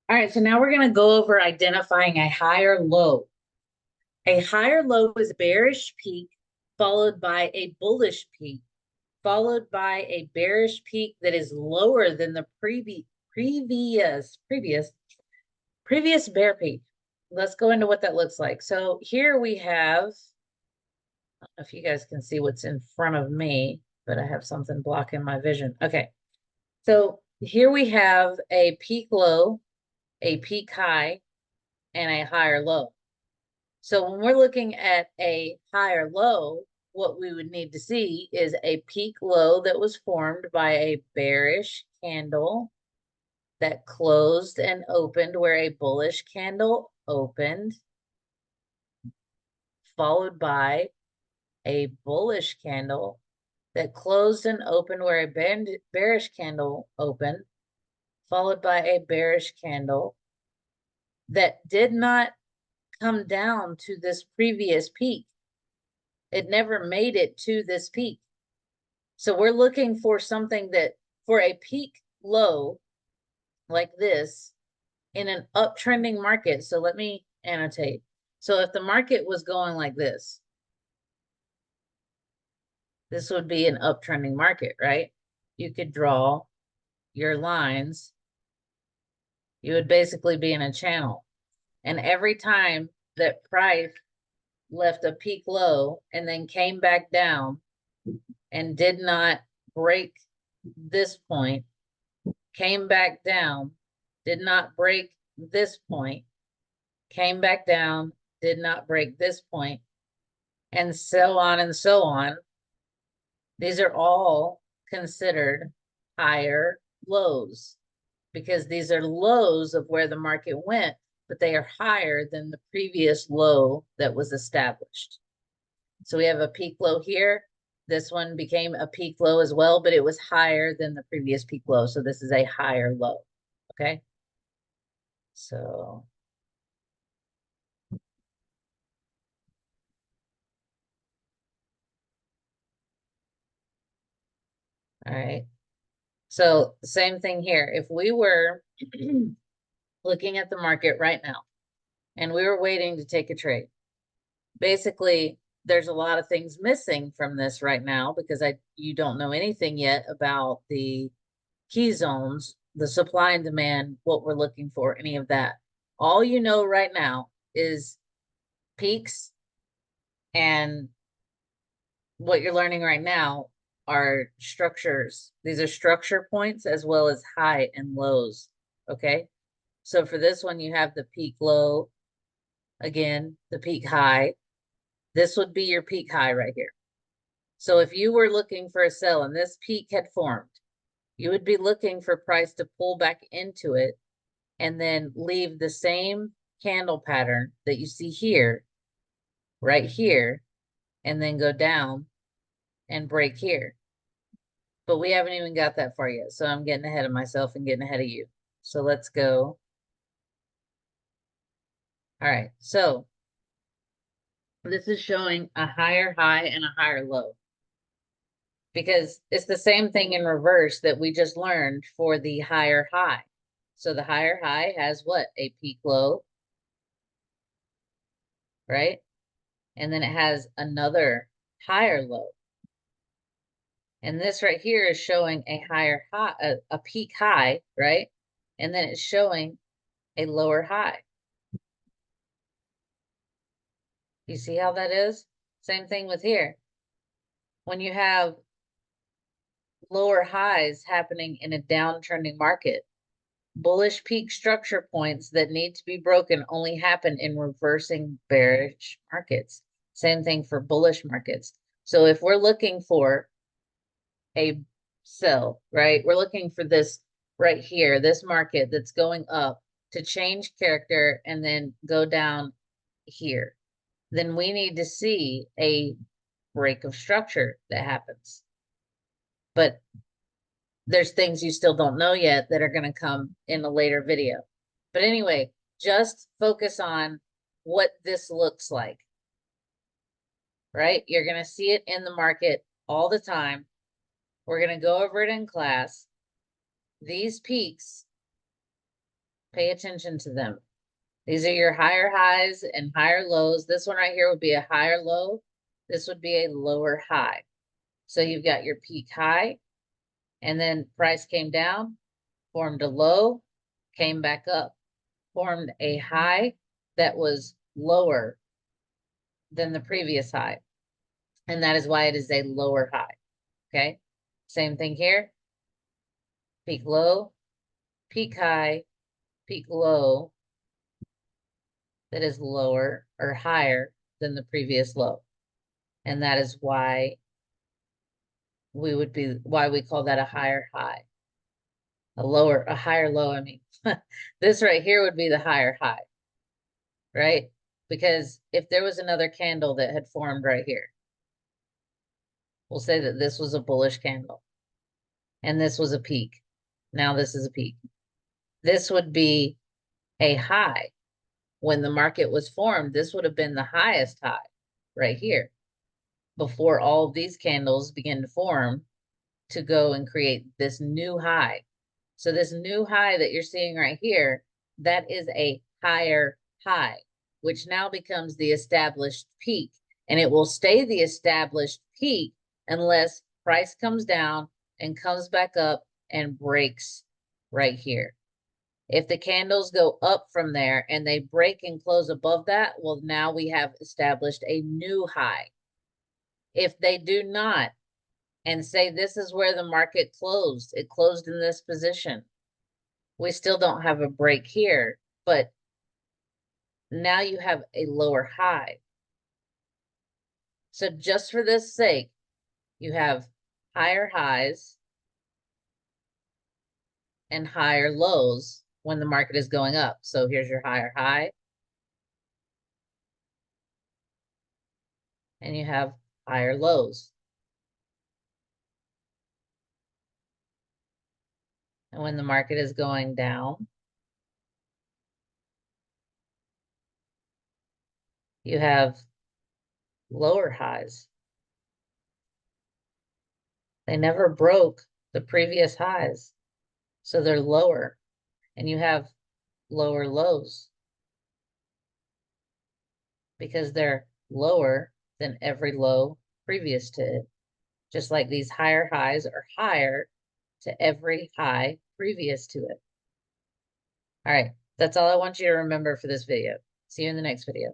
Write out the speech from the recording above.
All right, so now we're going to go over identifying a higher low. A higher low is a bearish peak followed by a bullish peak, followed by a bearish peak that is lower than the previous bear peak. Let's go into what that looks like. So here we have, I don't know if you guys can see what's in front of me, but I have something blocking my vision. Okay, so here we have a peak low, a peak high, and a higher low. So when we're looking at a higher low, what we would need to see is a peak low that was formed by a bearish candle that closed and opened where a bullish candle opened, followed by a bullish candle that closed and opened where a bearish candle opened, followed by a bearish candle that did not come down to this previous peak. It never made it to this peak. So we're looking for something that, for a peak low like this in an uptrending market. So let me annotate. So if the market was going like this would be an uptrending market, right? You could draw your lines. You would basically be in a channel. And every time that price left a peak low and then came back down and did not break this point, came back down, did not break this point, came back down, did not break this point, and so on and so on. These are all considered higher lows because these are lows of where the market went, but they are higher than the previous low that was established. So we have a peak low here. This one became a peak low as well, but it was higher than the previous peak low. So this is a higher low. Okay. So all right. So same thing here. If we were looking at the market right now and we were waiting to take a trade, basically there's a lot of things missing from this right now because you don't know anything yet about the key zones, the supply and demand, what we're looking for, any of that. All you know right now is peaks, and what you're learning right now are structures. These are structure points as well as high and lows. Okay. So for this one, you have the peak low, again, the peak high. This would be your peak high right here. So if you were looking for a sell and this peak had formed, you would be looking for price to pull back into it and then leave the same candle pattern that you see here, right here, and then go down and break here. But we haven't even got that far yet. So I'm getting ahead of myself and getting ahead of you. So let's go. All right. So this is showing a higher high and a higher low because it's the same thing in reverse that we just learned for the higher high. So the higher high has what? A peak low, right? And then it has another higher low. And this right here is showing a higher high, a peak high, right? And then it's showing a lower high. You see how that is? Same thing with here. When you have lower highs happening in a downtrending market, bullish peak structure points that need to be broken only happen in reversing bearish markets. Same thing for bullish markets. So if we're looking for a sell, right? We're looking for this right here, this market that's going up to change character and then go down here. Then we need to see a break of structure that happens. But there's things you still don't know yet that are going to come in a later video. But anyway, just focus on what this looks like, right? You're going to see it in the market all the time. We're going to go over it in class. These peaks Pay attention to them. These are your higher highs and higher lows. This one right here would be a higher low. This would be a lower high. So you've got your peak high, and then price came down, formed a low, came back up, formed a high that was lower than the previous high. And that is why it is a lower high. Okay. Same thing here. Peak low, peak high, peak low that is lower or higher than the previous low. And that is why we call that a higher high. A higher low, I mean. This right here would be the higher high, right? Because if there was another candle that had formed right here, we'll say that this was a bullish candle and this was a peak. Now this is a peak. This would be a high. When the market was formed, this would have been the highest high right here before all of these candles begin to form to go and create this new high. So this new high that you're seeing right here, that is a higher high, which now becomes the established peak. And it will stay the established peak unless price comes down and comes back up and breaks right here. If the candles go up from there and they break and close above that, well, now we have established a new high. If they do not, and say this is where the market closed, it closed in this position, we still don't have a break here, but now you have a lower high. So just for this sake, you have higher highs and higher lows when the market is going up. So here's your higher high. And you have higher lows. And when the market is going down, you have lower highs. They never broke the previous highs, so they're lower. And you have lower lows because they're lower than every low previous to it. Just like these higher highs are higher to every high previous to it. All right, that's all I want you to remember for this video. See you in the next video.